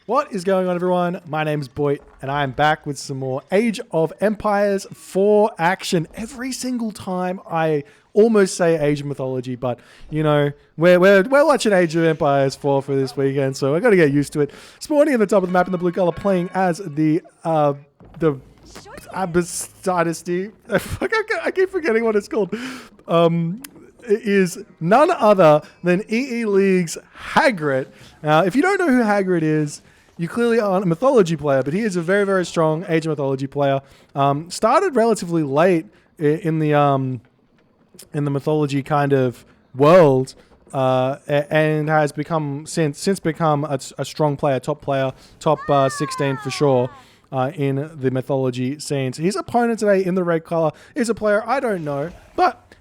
What is going on, everyone? My name's Boit, and I'm back with some more Age of Empires 4 action. Every single time I almost say Age of Mythology, but you know, we're watching Age of Empires 4 for this weekend, so I got to get used to it. Spawning at the top of the map in the blue color, playing as the Abbasid Dynasty. I keep forgetting what it's called. It is none other than EE League's Hagrit. Now, if you don't know who Hagrit is, you clearly aren't a mythology player, but he is a very, very strong Age of Mythology player. Started relatively late in the mythology kind of world, and has become since become a strong player, top 16 for sure. In the mythology scenes. His opponent today in the red color is a player I don't know, but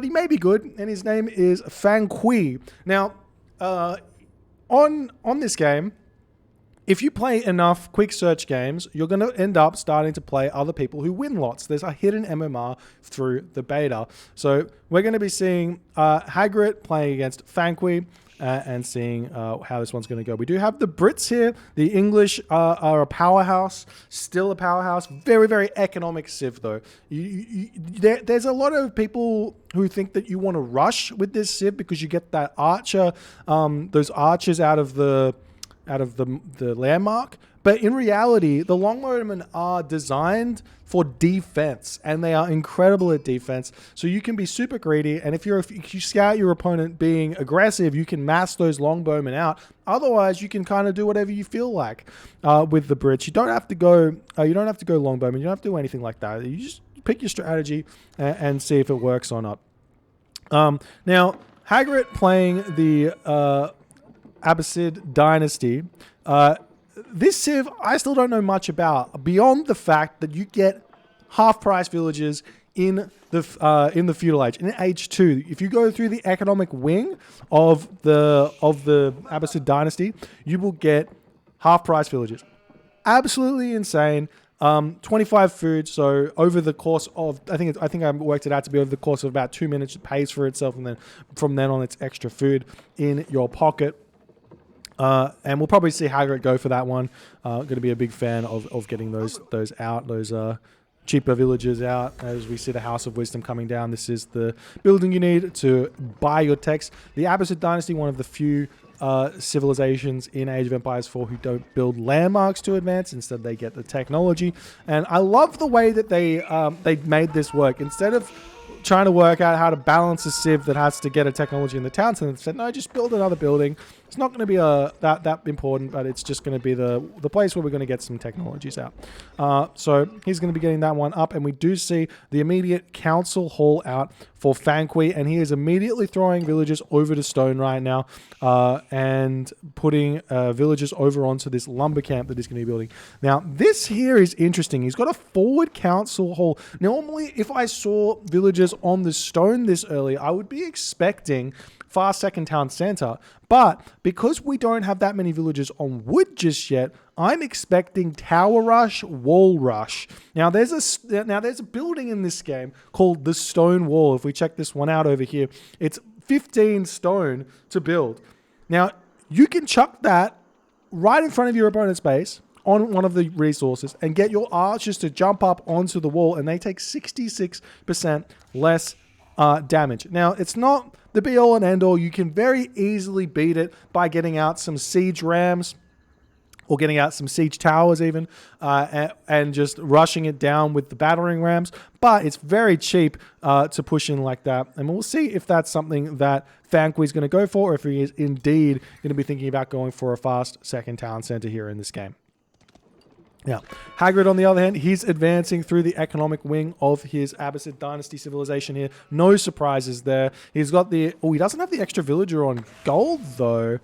he may be good, and his name is Fanqie. Now, on this game, if you play enough quick search games, you're going to end up starting to play other people who win lots. There's a hidden MMR through the beta. So we're going to be seeing Hagrit playing against Fanqie, and seeing how this one's going to go. We do have the Brits here. The English are a powerhouse, still a powerhouse. Very, very economic civ, though. There's a lot of people who think that you want to rush with this civ because you get that archer, those archers out of the landmark. But in reality, the longbowmen are designed for defense, and they are incredible at defense. So you can be super greedy, and if you scout your opponent being aggressive, you can mass those longbowmen out. Otherwise, you can kind of do whatever you feel like with the Brits. You don't have to go. You don't have to go longbowmen. You don't have to do anything like that. You just pick your strategy and see if it works or not. Now, Hagrit playing the Abbasid Dynasty. This civ, I still don't know much about, beyond the fact that you get half-price villages in the feudal age. In age 2, if you go through the economic wing of the Abbasid Dynasty, you will get half-price villages. Absolutely insane. 25 food, so over the course of, I think I worked it out to be over the course of about 2 minutes, it pays for itself, and then from then on, it's extra food in your pocket. And we'll probably see Hagrit go for that one. Going to be a big fan of getting those out, those cheaper villages out. As we see the House of Wisdom coming down, this is the building you need to buy your text. The Abbasid Dynasty, one of the few civilizations in Age of Empires 4 who don't build landmarks to advance. Instead, they get the technology. And I love the way that they made this work. Instead of trying to work out how to balance a civ that has to get a technology in the town, so they said, no, just build another building. It's not going to be that important, but it's just going to be the place where we're going to get some technologies out. So he's going to be getting that one up, and we do see the immediate council hall out for Fanqie, and he is immediately throwing villagers over to stone right now, and putting villagers over onto this lumber camp that he's going to be building. Now, this here is interesting. He's got a forward council hall. Normally, if I saw villagers on the stone this early, I would be expecting fast second town center, but because we don't have that many villagers on wood just yet, I'm expecting tower rush, wall rush. Now there's a building in this game called the Stone Wall. If we check this one out over here, it's 15 stone to build. Now you can chuck that right in front of your opponent's base on one of the resources and get your archers to jump up onto the wall, and they take 66% less damage. Now, it's not the be-all and end-all. You can very easily beat it by getting out some siege rams, or getting out some siege towers even, and just rushing it down with the battering rams. But it's very cheap to push in like that. And we'll see if that's something that Fanqie is going to go for, or if he is indeed going to be thinking about going for a fast second town center here in this game. Now, Hagrid, on the other hand, he's advancing through the economic wing of his Abbasid Dynasty civilization here. No surprises there. He's got the... Oh, he doesn't have the extra villager on gold, though.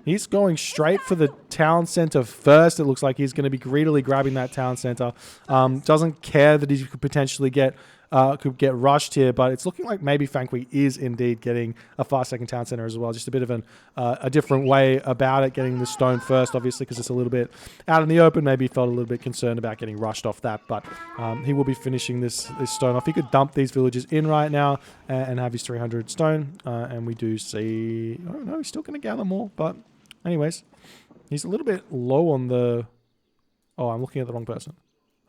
He's going straight for the town center first. It looks like he's going to be greedily grabbing that town center. Doesn't care that he could potentially get rushed here, but it's looking like maybe Fanqie is indeed getting a fast second town center as well. Just a bit of a different way about it, getting the stone first, obviously, because it's a little bit out in the open. Maybe he felt a little bit concerned about getting rushed off that, but he will be finishing this stone off. He could dump these villages in right now and have his 300 stone, and we do see... Oh no, he's still going to gather more, but anyways... He's a little bit low on the... Oh, I'm looking at the wrong person.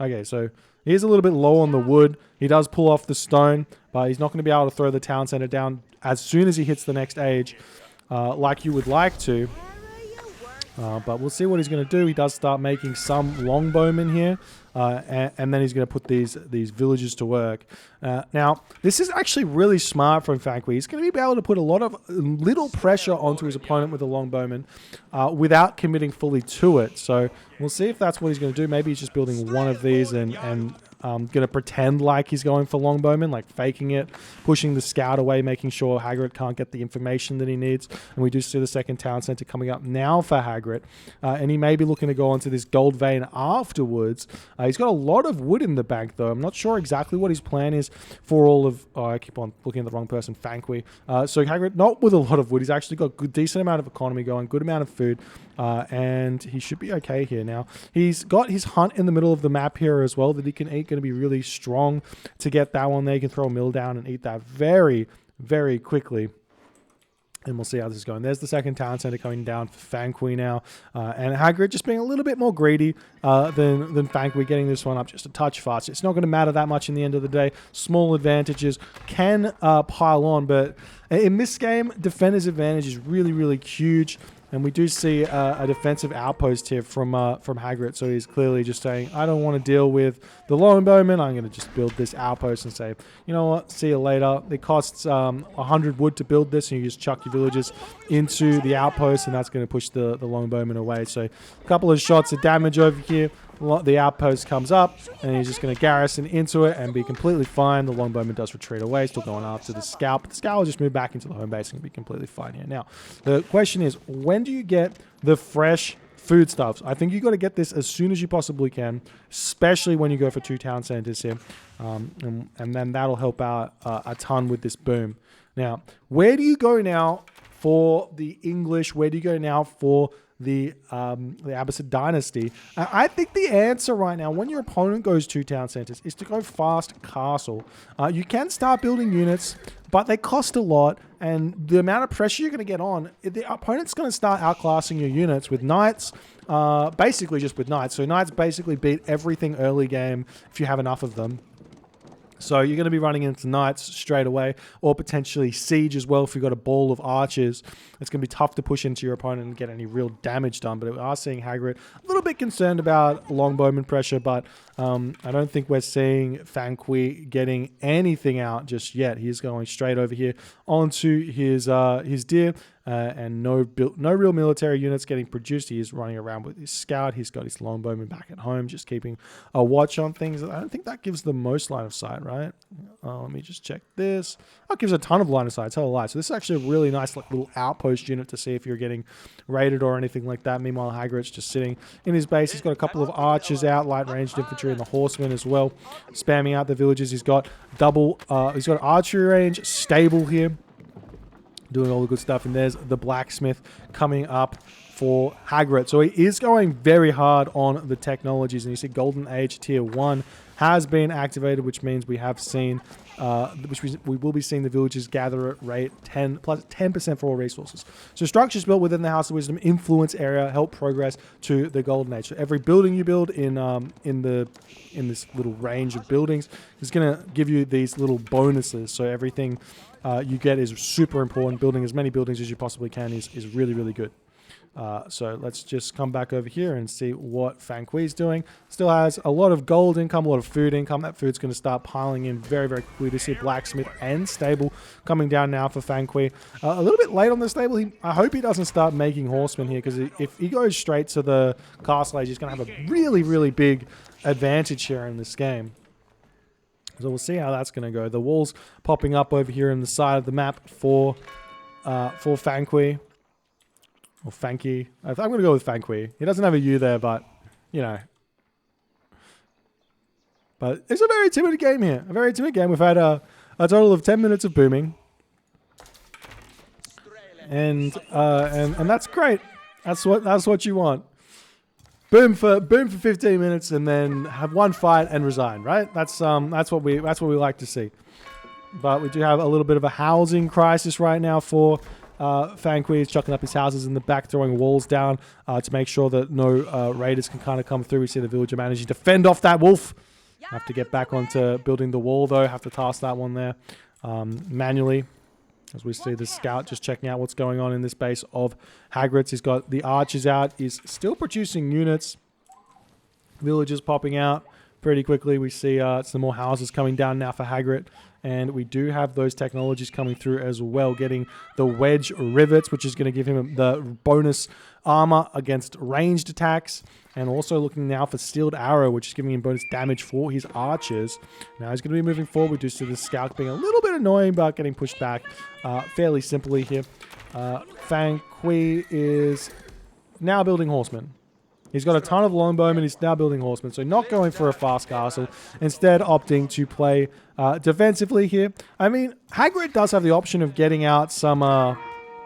Okay, so he is a little bit low on the wood. He does pull off the stone, but he's not going to be able to throw the town center down as soon as he hits the next age, like you would like to. But we'll see what he's going to do. He does start making some longbowmen here, and then he's going to put these villagers to work. Now, this is actually really smart from Fanqie. He's going to be able to put a lot of little pressure onto his opponent with a longbowman without committing fully to it. So we'll see if that's what he's going to do. Maybe he's just building one of these and going to pretend like he's going for longbowmen, like faking it, pushing the scout away, making sure Hagrit can't get the information that he needs. And we do see the second town center coming up now for Hagrit. And he may be looking to go onto this gold vein afterwards. He's got a lot of wood in the bank, though. I'm not sure exactly what his plan is for all of... Oh, I keep on looking at the wrong person, Fanqie. So Hagrit, not with a lot of wood. He's actually got a good, decent amount of economy going, good amount of food. And he should be okay here. Now, he's got his hunt in the middle of the map here as well that he can eat. Going to be really strong to get that one there. You can throw a mill down and eat that very, very quickly. And we'll see how this is going. There's the second town center coming down for Fanqie now. And Hagrid just being a little bit more greedy than Fanqie, getting this one up just a touch faster. It's not going to matter that much in the end of the day. Small advantages can pile on, but in this game, defender's advantage is really, really huge. And we do see a defensive outpost here from Hagrit. So he's clearly just saying, I don't want to deal with the longbowmen. I'm going to just build this outpost and say, you know what, see you later. It costs 100 wood to build this, and you just chuck your villagers into the outpost, and that's going to push the longbowmen away. So a couple of shots of damage over here. The outpost comes up, and he's just going to garrison into it and be completely fine. The longbowman does retreat away, still going after the scout. But the scout will just move back into the home base and be completely fine here. Now, the question is, when do you get the fresh foodstuffs? I think you got to get this as soon as you possibly can, especially when you go for 2 town centers here. And then that'll help out a ton with this boom. Now, where do you go now for the English? Where do you go now for the Abbasid Dynasty? I think the answer right now, when your opponent goes 2 town centers, is to go fast castle. You can start building units, but they cost a lot, and the amount of pressure you're going to get on, the opponent's going to start outclassing your units with knights, basically just with knights. So knights basically beat everything early game if you have enough of them. So you're going to be running into knights straight away, or potentially siege as well if you've got a ball of archers. It's going to be tough to push into your opponent and get any real damage done. But we are seeing Hagrid a little bit concerned about longbowman pressure, but I don't think we're seeing Fanqie getting anything out just yet. He's going straight over here onto his deer. And no real military units getting produced. He is running around with his scout. He's got his longbowman back at home, just keeping a watch on things. I don't think that gives the most line of sight, right? Let me just check this. Oh, it gives a ton of line of sight. Tell a lie. So this is actually a really nice little outpost unit to see if you're getting raided or anything like that. Meanwhile, Hagrid's just sitting in his base. He's got a couple of archers out, light ranged infantry, and the horsemen as well, spamming out the villages. He's got he's got archery range, stable here, doing all the good stuff. And there's the blacksmith coming up for Hagrit. So he is going very hard on the technologies. And you see Golden Age Tier 1 has been activated, which means we have seen, we will be seeing the villagers gather at rate 10 plus 10% for all resources. So structures built within the House of Wisdom influence area help progress to the Golden Age. So every building you build in this little range of buildings is going to give you these little bonuses. So everything you get is super important. Building as many buildings as you possibly can is really, really good. So let's just come back over here and see what Fanquie's doing. Still has a lot of gold income, a lot of food income. That food's going to start piling in very, very quickly. To see blacksmith and stable coming down now for Fanqie. A little bit late on the stable. I hope he doesn't start making horsemen here, because if he goes straight to the castle age, he's going to have a really, really big advantage here in this game. So we'll see how that's going to go. The walls popping up over here on the side of the map for Fanqie. Or Fanqie. I'm going to go with Fanqie. He doesn't have a U there, but, you know. But it's a very timid game here. A very timid game. We've had a total of 10 minutes of booming. And that's great. That's what you want. Boom for 15 minutes and then have one fight and resign, right? That's what we like to see. But we do have a little bit of a housing crisis right now for Fanqie is chucking up his houses in the back, throwing walls down to make sure that no raiders can kind of come through. We see the villager managing to fend off that wolf. Have to get back onto building the wall, though. Have to task that one there manually. As we see the scout just checking out what's going on in this base of Hagrit's. He's got the archers out. He's still producing units. Villagers popping out pretty quickly. We see some more houses coming down now for Hagrit. And we do have those technologies coming through as well. Getting the wedge rivets, which is going to give him the bonus armor against ranged attacks. And also looking now for sealed arrow, which is giving him bonus damage for his archers. Now he's going to be moving forward. We do see the scout being a little bit annoying, but getting pushed back fairly simply here. Fanqie is now building horsemen. He's got a ton of longbowmen. He's now building horsemen. So not going for a fast castle. Instead opting to play defensively here. I mean, Hagrit does have the option of getting out some... oh,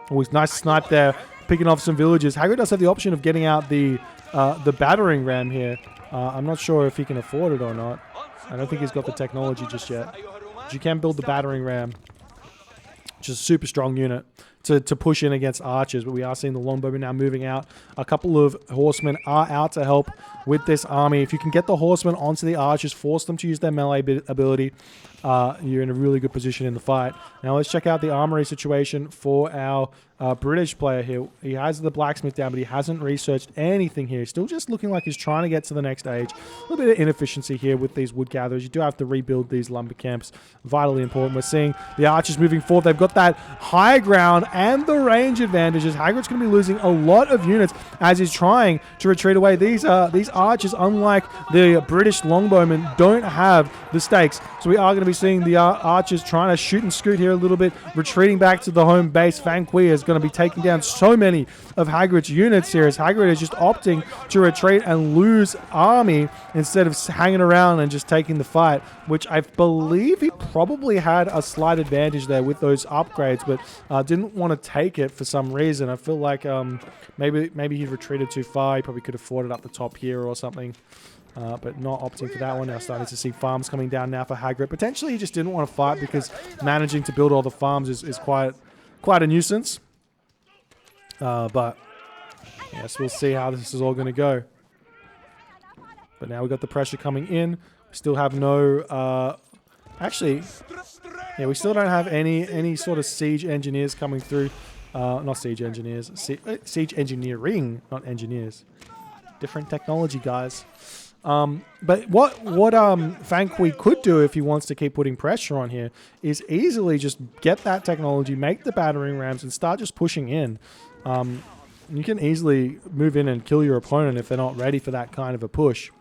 he's nice snipe there. Picking off some villagers. Hagrit does have the option of getting out the battering ram here. I'm not sure if he can afford it or not. I don't think he's got the technology just yet. But you can build the battering ram. Which is a super strong unit to push in against archers. But we are seeing the longbowmen now moving out. A couple of horsemen are out to help with this army. If you can get the horsemen onto the archers, force them to use their melee ability, you're in a really good position in the fight. Now let's check out the armory situation for our British player here. He has the blacksmith down, but he hasn't researched anything here. He's still just looking like he's trying to get to the next stage. A little bit of inefficiency here with these wood gatherers. You do have to rebuild these lumber camps. Vitally important. We're seeing the archers moving forward. They've got that high ground and the range advantages. Hagrit's going to be losing a lot of units as he's trying to retreat away. These archers, unlike the British longbowmen, don't have the stakes. So we are going to be seeing the archers trying to shoot and scoot here a little bit, retreating back to the home base. Fanqie is going to be taking down so many of Hagrit's units here, as Hagrit is just opting to retreat and lose army instead of hanging around and just taking the fight, which I believe he probably had a slight advantage there with those upgrades, but didn't want to take it for some reason. I feel like maybe he retreated too far. He probably could afford it up the top here or something. But not opting for that one. Now starting to see farms coming down now for Hagrit. Potentially he just didn't want to fight because managing to build all the farms is quite a nuisance. But yes, we'll see how this is all going to go. But now we've got the pressure coming in. We still have no... actually, yeah, we still don't have any sort of siege engineers coming through. Not siege engineers. Siege engineering, not engineers. Different technology, guys. But what Fanqie could do if he wants to keep putting pressure on here is easily just get that technology, make the battering rams, and start just pushing in. You can easily move in and kill your opponent if they're not ready for that kind of a push.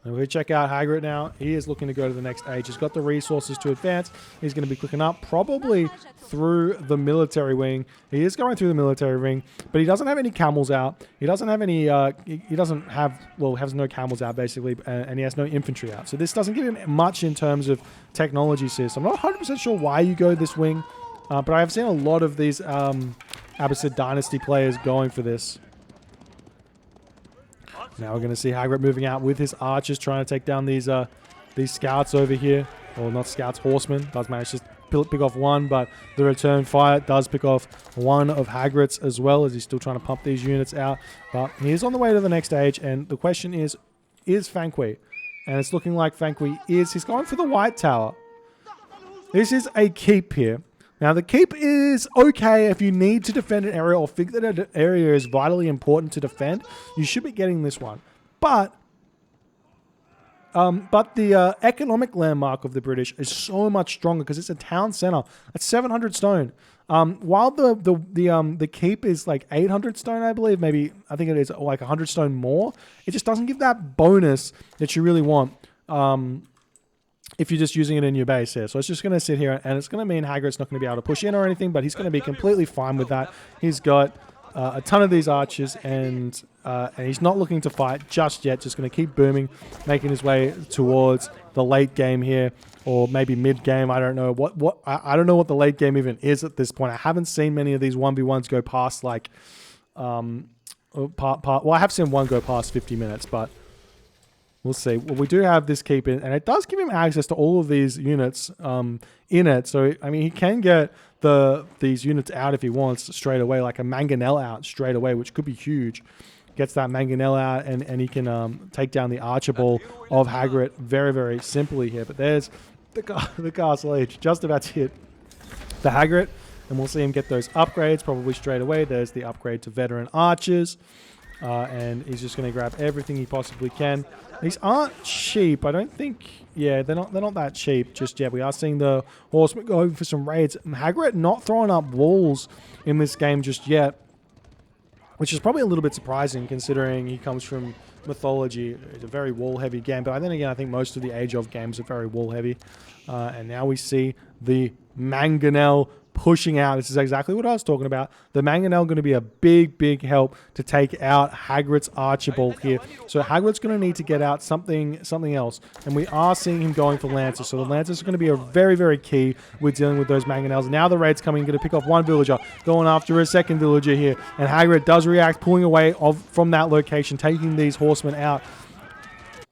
And we check out Hagrit now. He is looking to go to the next age. He's got the resources to advance. He's going to be clicking up probably through the military wing. He is going through the military wing, but he doesn't have any camels out. He doesn't have any, he doesn't have, well, has no camels out basically, and he has no infantry out. So this doesn't give him much in terms of technology system. I'm not 100% sure why you go this wing, but I have seen a lot of these Abbasid Dynasty players going for this. Now we're going to see Hagrit moving out with his archers, trying to take down these scouts over here. Well, not scouts, horsemen. Does manage to pick off one, but the return fire does pick off one of Hagrit's as well, as he's still trying to pump these units out. But he is on the way to the next stage, and the question is Fanqie? And it's looking like Fanqie is. He's going for the White Tower. This is a keep here. Now, the keep is okay if you need to defend an area or think that an area is vitally important to defend. You should be getting this one. But the economic landmark of the British is so much stronger because it's a town center. It's 700 stone. While the keep is like 800 stone, I believe. Maybe, I think it is like 100 stone more. It just doesn't give that bonus that you really want. If you're just using it in your base here. So it's just going to sit here, and it's going to mean Hagrit's not going to be able to push in or anything, but he's going to be completely fine with that. He's got a ton of these archers, and he's not looking to fight just yet, just going to keep booming, making his way towards the late game here, or maybe mid game. I don't know I don't know what the late game even is at this point. I haven't seen many of these 1v1s go past like well, I have seen one go past 50 minutes, but We'll see. Well, we do have this keep in, and it does give him access to all of these units in it. So, I mean, he can get these units out if he wants straight away, like a mangonel out straight away, which could be huge. Gets that mangonel out, and he can take down the Archibald of Hagrit very, very simply here. But there's the Castle Age just about to hit the Hagrit, and we'll see him get those upgrades probably straight away. There's the upgrade to Veteran Archers. And he's just going to grab everything he possibly can. These aren't cheap. I don't think... Yeah, they're not that cheap just yet. We are seeing the horsemen going for some raids. Hagrit not throwing up walls in this game just yet, which is probably a little bit surprising considering he comes from mythology. It's a very wall-heavy game. But then again, I think most of the Age of games are very wall-heavy. And now we see the Mangonel pushing out. This is exactly what I was talking about. The Mangonel going to be a big, big help to take out Hagrit's Archibald here. So Hagrit's going to need to get out something else. And we are seeing him going for Lancers. So the Lancers are going to be a very, very key with dealing with those Mangonels. Now the raid's coming, going to pick off one villager, going after a second villager here. And Hagrit does react, pulling away from that location, taking these horsemen out.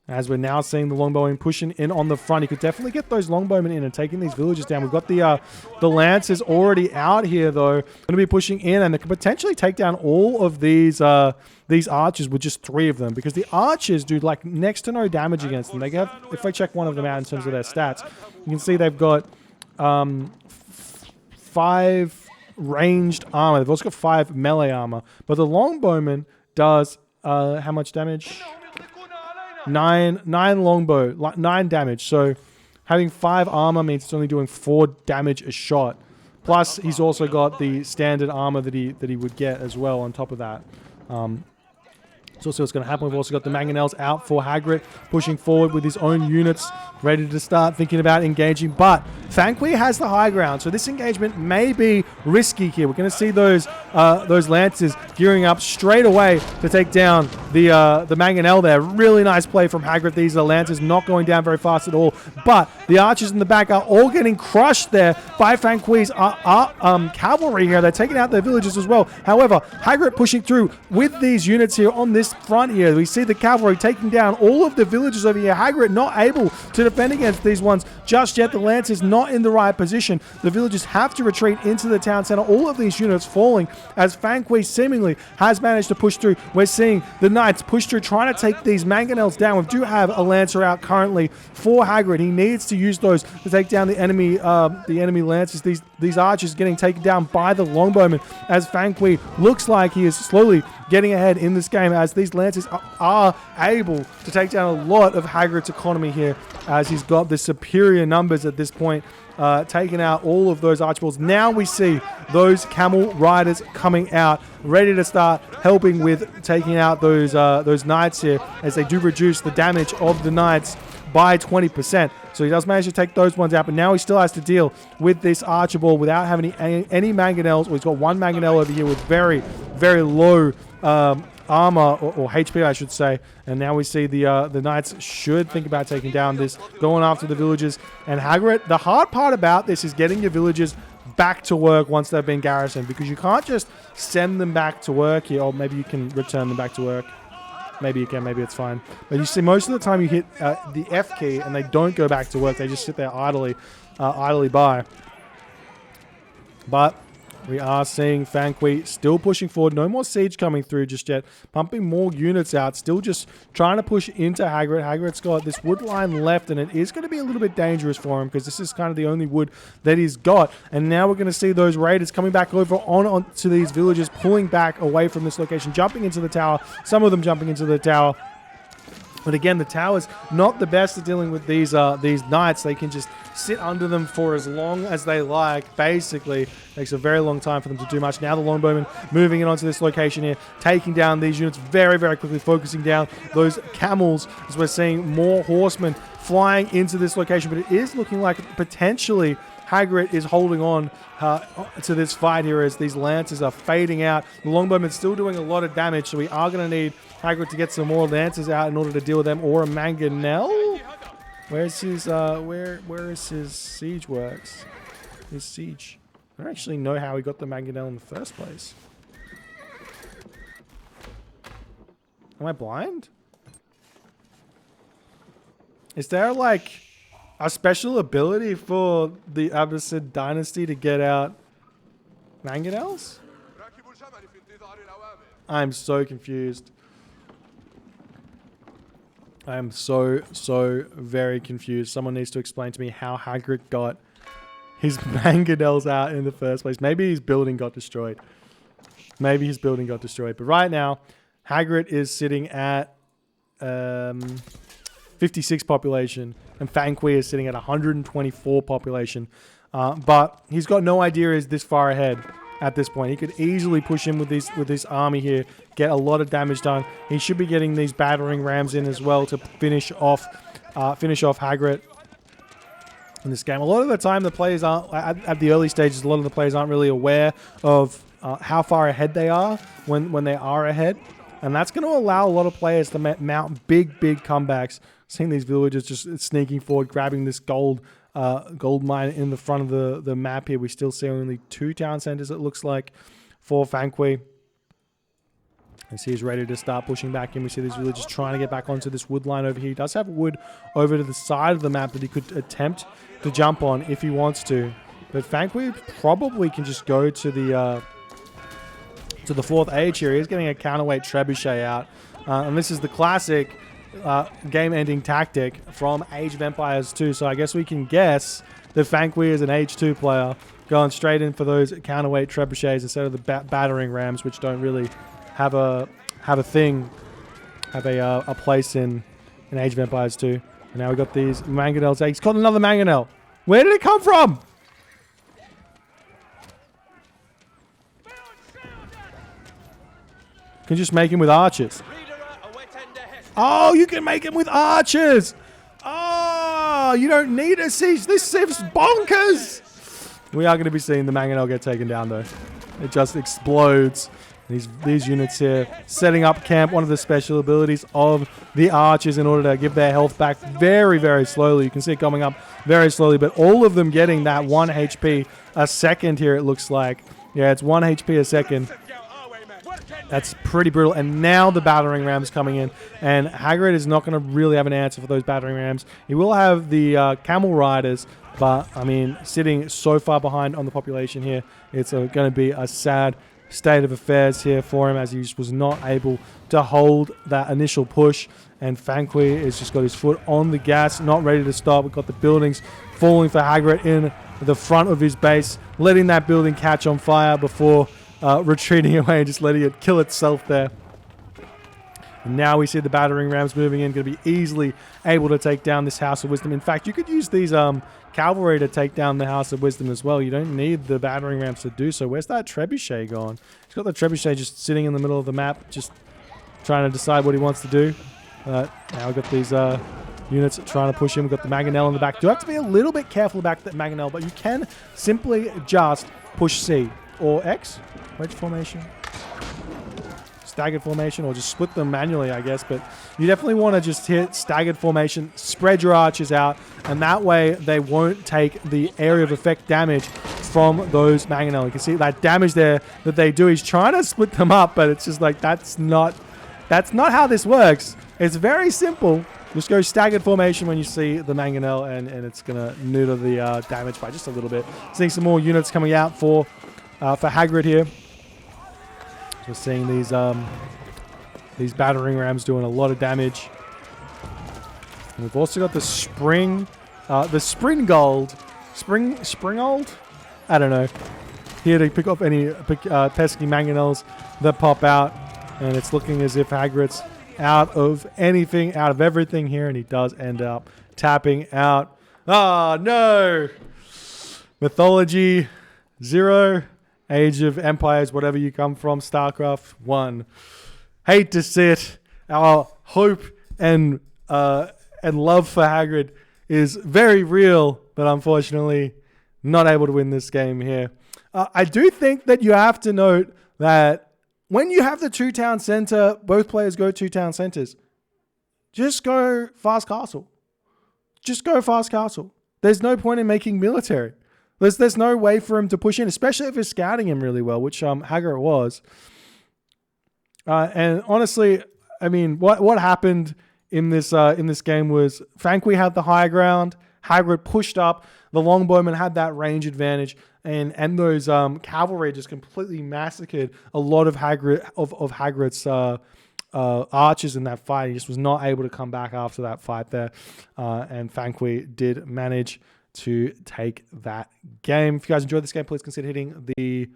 As we're now seeing the longbowmen pushing in on the front. He could definitely get those longbowmen in and taking these villagers down. We've got the Lancers already out here, though. Going to be pushing in, and they could potentially take down all of these archers with just 3 of them. Because the archers do like next to no damage against them. They have, if I check one of them out in terms of their stats, you can see they've got 5 ranged armor. They've also got 5 melee armor. But the longbowman does how much damage? 9 longbow, 9 damage. So having 5 armor means it's only doing 4 damage a shot. Plus, he's also got the standard armor that he would get as well on top of that. So we'll see what's going to happen. We've also got the Mangonels out for Hagrit, pushing forward with his own units, ready to start thinking about engaging. But Fanqie has the high ground, so this engagement may be risky here. We're going to see those Lancers gearing up straight away to take down the Mangonel there. Really nice play from Hagrit. These are Lancers not going down very fast at all. But the archers in the back are all getting crushed there by Fanquie's cavalry here. They're taking out their villagers as well. However, Hagrit pushing through with these units here on this front here. We see the cavalry taking down all of the villagers over here. Hagrit not able to defend against these ones just yet. The Lancers not in the right position. The villagers have to retreat into the town center. All of these units falling as Fanqie seemingly has managed to push through. We're seeing the knights push through, trying to take these Mangonels down. We do have a Lancer out currently for Hagrit. He needs to use those to take down the enemy Lancers. These archers getting taken down by the longbowmen as Fanqie looks like he is slowly getting ahead in this game as these Lancers are able to take down a lot of Hagrit's economy here as he's got the superior numbers at this point, taking out all of those Archibalds. Now we see those camel riders coming out, ready to start helping with taking out those knights here as they do reduce the damage of the knights by 20%. So he does manage to take those ones out, but now he still has to deal with this Archibald without having any Mangonels. Or he's got one Mangonel over here with very, very low armor or HP, I should say. And now we see the knights should think about taking down this, going after the villagers. And Hagrit, the hard part about this is getting your villagers back to work once they've been garrisoned, because you can't just send them back to work here. Or maybe you can return them back to work. Maybe you can, maybe it's fine. But you see, most of the time you hit the F key and they don't go back to work. They just sit there idly by. But we are seeing Fanqie still pushing forward. No more siege coming through just yet. Pumping more units out. Still just trying to push into Hagrit. Hagrit's got this wood line left, and it is going to be a little bit dangerous for him because this is kind of the only wood that he's got. And now we're going to see those raiders coming back over on to these villages, pulling back away from this location, jumping into the tower. Some of them jumping into the tower. But again, the tower's not the best at dealing with these knights. They can just sit under them for as long as they like. Basically, takes a very long time for them to do much. Now the longbowmen moving in onto this location here, taking down these units very, very quickly, focusing down those camels as we're seeing more horsemen flying into this location. But it is looking like potentially Hagrit is holding on to this fight here as these Lancers are fading out. The longbowmen's still doing a lot of damage, so we are going to need Hagrit to get some more Lancers out in order to deal with them, or a Mangonel. Where's his where is his siege works? His siege. I don't actually know how he got the Mangonel in the first place. Am I blind? Is there like a special ability for the Abbasid Dynasty to get out mangonels? I'm so confused. I am so very confused. Someone needs to explain to me how Hagrit got his mangonels out in the first place. Maybe his building got destroyed. Maybe his building got destroyed. But right now, Hagrit is sitting at 56 population, and Fanqie is sitting at 124 population. But he's got no idea he's this far ahead at this point. He could easily push in with this army here, get a lot of damage done. He should be getting these battering rams in as well to finish off Hagrit in this game. A lot of the time, the players aren't at the early stages. A lot of the players aren't really aware of how far ahead they are when they are ahead, and that's going to allow a lot of players to mount big comebacks. Seeing these villagers just sneaking forward, grabbing this gold mine in the front of the map here. We still see only 2 town centers, it looks like, for Fanqie. And see he's ready to start pushing back in. We see these villagers trying to get back onto this wood line over here. He does have wood over to the side of the map that he could attempt to jump on if he wants to. But Fanqie probably can just go to the 4th age here. He's getting a counterweight trebuchet out. And this is the classic game-ending tactic from Age of Empires 2. So I guess we can guess that Fanqie is an Age 2 player going straight in for those counterweight trebuchets instead of the battering rams, which don't really have a place in Age of Empires 2. And now we've got these mangonels. He's caught another mangonel. Where did it come from? Can just make him with archers. Oh, you can make him with archers. Oh, you don't need a siege. This Civ's bonkers. We are going to be seeing the mangonel get taken down, though. It just explodes. These units here setting up camp, one of the special abilities of the archers in order to give their health back very slowly. You can see it coming up very slowly, but all of them getting that 1 HP a second here, it looks like. Yeah, it's 1 HP a second. That's pretty brutal. And now the battering rams coming in, and Hagrit is not going to really have an answer for those battering rams. He will have the camel riders, but I mean, sitting so far behind on the population here, it's going to be a sad state of affairs here for him, as he just was not able to hold that initial push. And Fanqie has just got his foot on the gas, not ready to stop. We've got the buildings falling for Hagrit in the front of his base, letting that building catch on fire before retreating away and just letting it kill itself there. And now we see the battering rams moving in, going to be easily able to take down this House of Wisdom. In fact, you could use these cavalry to take down the House of Wisdom as well. You don't need the battering rams to do so. Where's that trebuchet gone? He's got the trebuchet just sitting in the middle of the map, just trying to decide what he wants to do. Now we've got these units trying to push him. We've got the mangonel in the back. Do have to be a little bit careful about that mangonel, but you can simply just push C or X. Wedge formation. Staggered formation, or just split them manually, I guess. But you definitely want to just hit staggered formation, spread your archers out, and that way they won't take the area of effect damage from those mangonel. You can see that damage there that they do. He's trying to split them up, but it's just like that's not how this works. It's very simple. Just go staggered formation when you see the mangonel, and it's gonna neuter the damage by just a little bit. Seeing some more units coming out for Hagrit here. So we're seeing these battering rams doing a lot of damage. And we've also got the Springold. I don't know. Here to pick up any pesky mangonels that pop out. And it's looking as if Hagrit's out of everything here. And he does end up tapping out. Oh, no! Mythology 0. Age of Empires, whatever you come from, StarCraft 1. Hate to see it. Our hope and love for Hagrid is very real, but unfortunately not able to win this game here. I do think that you have to note that when you have the 2-town center, both players go 2 town centers. Just go fast castle. Just go fast castle. There's no point in making military. There's no way for him to push in, especially if he's scouting him really well, which Hagrit was. And honestly, I mean, what happened in this game was Fanqie had the high ground. Hagrit pushed up. The longbowmen had that range advantage, and those cavalry just completely massacred a lot of Hagrit's archers in that fight. He just was not able to come back after that fight there, and Fanqie did manage to take that game. If you guys enjoyed this game, please consider hitting the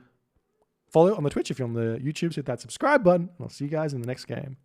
follow on the Twitch. If you're on the YouTube, hit that subscribe button, and I'll see you guys in the next game.